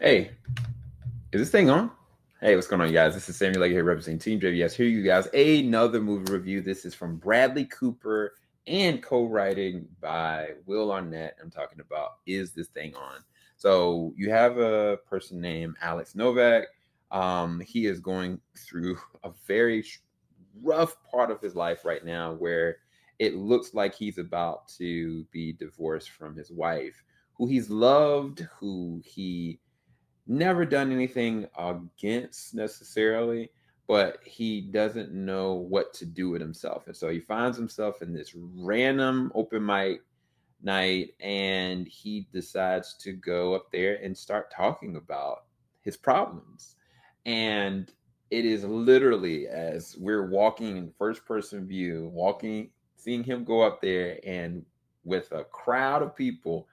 Hey, is this thing on? Hey, what's going on, you guys? This is Samuel Legge here representing TeamJVS. Here you guys, another movie review. This is from Bradley Cooper and co-writing by Will Arnett. I'm talking about Is This Thing On? So you have a person named Alex Novak. He is going through a very rough part of his life right now where it looks like he's about to be divorced from his wife, who he's loved, who he never done anything against necessarily, but he doesn't know what to do with himself. And so he finds himself in this random open mic night and he decides to go up there and start talking about his problems. And it is literally as we're walking in first person view, walking, seeing him go up there and with a crowd of people,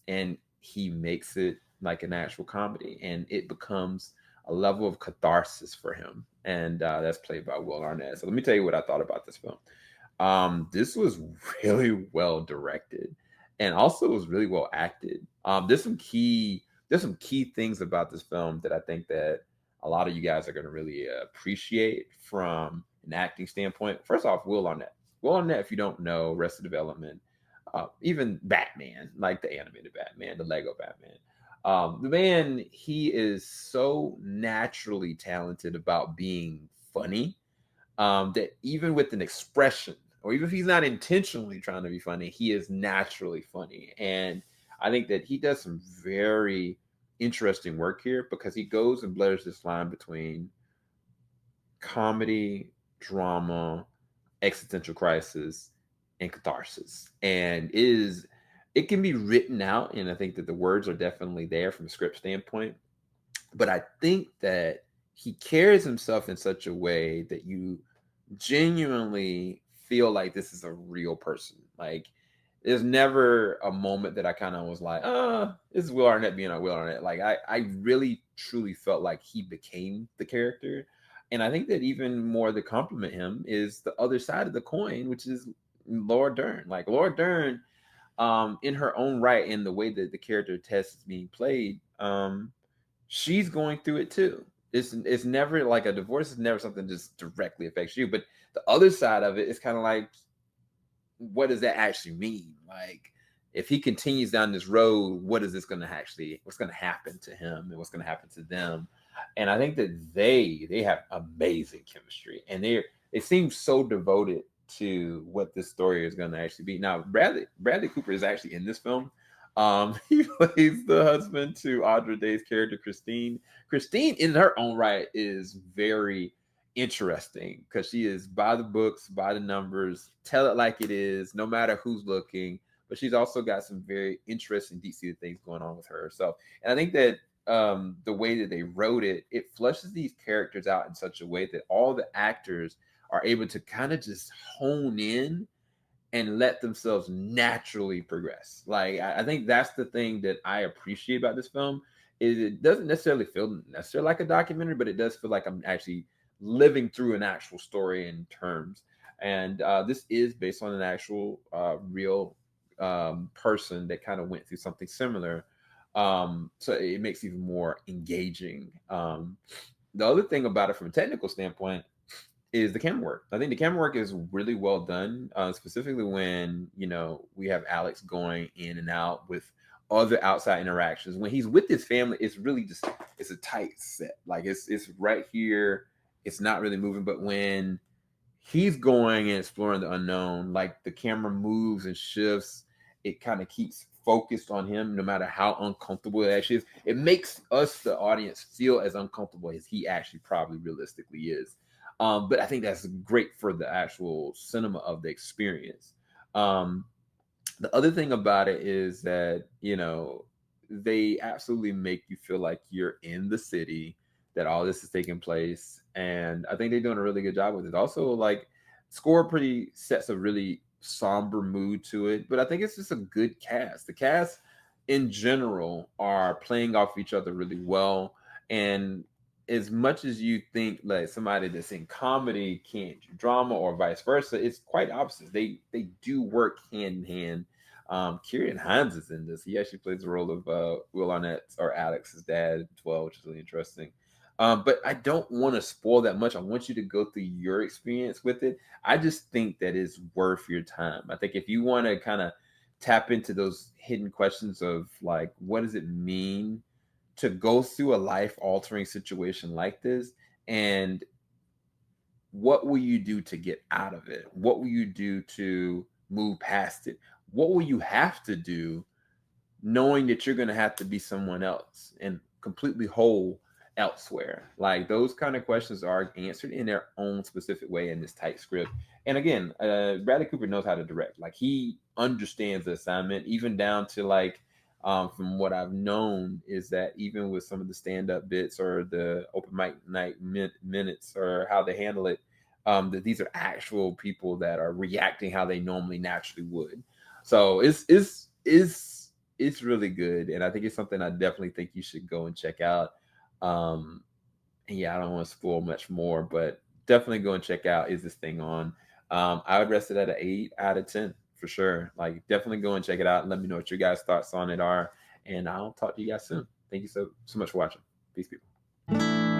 and he makes it like an actual comedy, and it becomes a level of catharsis for him. And that's played by Will Arnett. So let me tell you what I thought about this film. This was really well directed, and also was really well acted. There's some key things about this film that I think that a lot of you guys are going to really appreciate from an acting standpoint. First off, Will Arnett. Will Arnett, if you don't know, Arrested Development, even Batman, like the animated Batman, the Lego Batman. The man, he is so naturally talented about being funny, that even with an expression, or even if he's not intentionally trying to be funny, he is naturally funny. And I think that he does some very interesting work here because he goes and blurs this line between comedy, drama, existential crisis, and catharsis. And it can be written out, and I think that the words are definitely there from a script standpoint. But I think that he carries himself in such a way that you genuinely feel like this is a real person. Like there's never a moment that I kind of was like, this is Will Arnett being a Will Arnett. Like I really truly felt like he became the character. And I think that even more to compliment him is the other side of the coin, which is Laura Dern. Like Laura Dern, in her own right, in the way that the character Tess is being played, she's going through it too. It's never like a divorce is never something that just directly affects you, but the other side of it is kind of like, what does that actually mean? Like, if he continues down this road, what is this going to actually? What's going to happen to him, and what's going to happen to them? And I think that they have amazing chemistry, and they seem so devoted to what this story is going to actually be. Now, Bradley Cooper is actually in this film. He plays the husband to Audra Day's character, Christine. Christine, in her own right, is very interesting because she is by the books, by the numbers, tell it like it is, no matter who's looking. But she's also got some very interesting, deep-seated things going on with her herself. And I think that the way that they wrote it, it flushes these characters out in such a way that all the actors are able to kind of just hone in and let themselves naturally progress. Like I think that's the thing that I appreciate about this film is it doesn't necessarily feel necessarily like a documentary, but it does feel like I'm actually living through an actual story in terms. And this is based on an actual real person that kind of went through something similar. So it makes it even more engaging. The other thing about it from a technical standpoint is the camera work. I think the camera work is really well done, specifically when we have Alex going in and out with other outside interactions. When he's with his family, it's really just it's a tight set. Like it's right here. It's not really moving. But when he's going and exploring the unknown, like the camera moves and shifts, it kind of keeps focused on him, no matter how uncomfortable it actually is. It makes us, the audience, feel as uncomfortable as he actually probably realistically is. But I think that's great for the actual cinema of the experience. Um, the other thing about it is that, they absolutely make you feel like you're in the city, that all this is taking place. And I think they're doing a really good job with it. Also, like, score pretty sets a really somber mood to it, but I think it's just a good cast. The cast in general are playing off each other really well. And as much as you think like somebody that's in comedy can't do drama or vice versa, it's quite opposite. They do work hand in hand. Kieran Hines is in this. He actually plays the role of Will Arnett or Alex's dad as well, which is really interesting. But I don't want to spoil that much. I want you to go through your experience with it. I just think that it's worth your time. I think if you want to kind of tap into those hidden questions of like, what does it mean to go through a life altering situation like this? And what will you do to get out of it? What will you do to move past it? What will you have to do knowing that you're going to have to be someone else and completely whole elsewhere? Like those kind of questions are answered in their own specific way in this tight script. And again, Bradley Cooper knows how to direct. Like he understands the assignment, even down to like, from what I've known, is that even with some of the stand-up bits or the open mic night minutes or how they handle it, that these are actual people that are reacting how they normally naturally would. So it's really good, and I think it's something I definitely think you should go and check out. And yeah, I don't want to spoil much more, but definitely go and check out Is This Thing On. I would rest it at an 8 out of 10 for sure. Like definitely go and check it out and let me know what your guys' thoughts on it are. And I'll talk to you guys soon. Thank you so much for watching. Peace, people.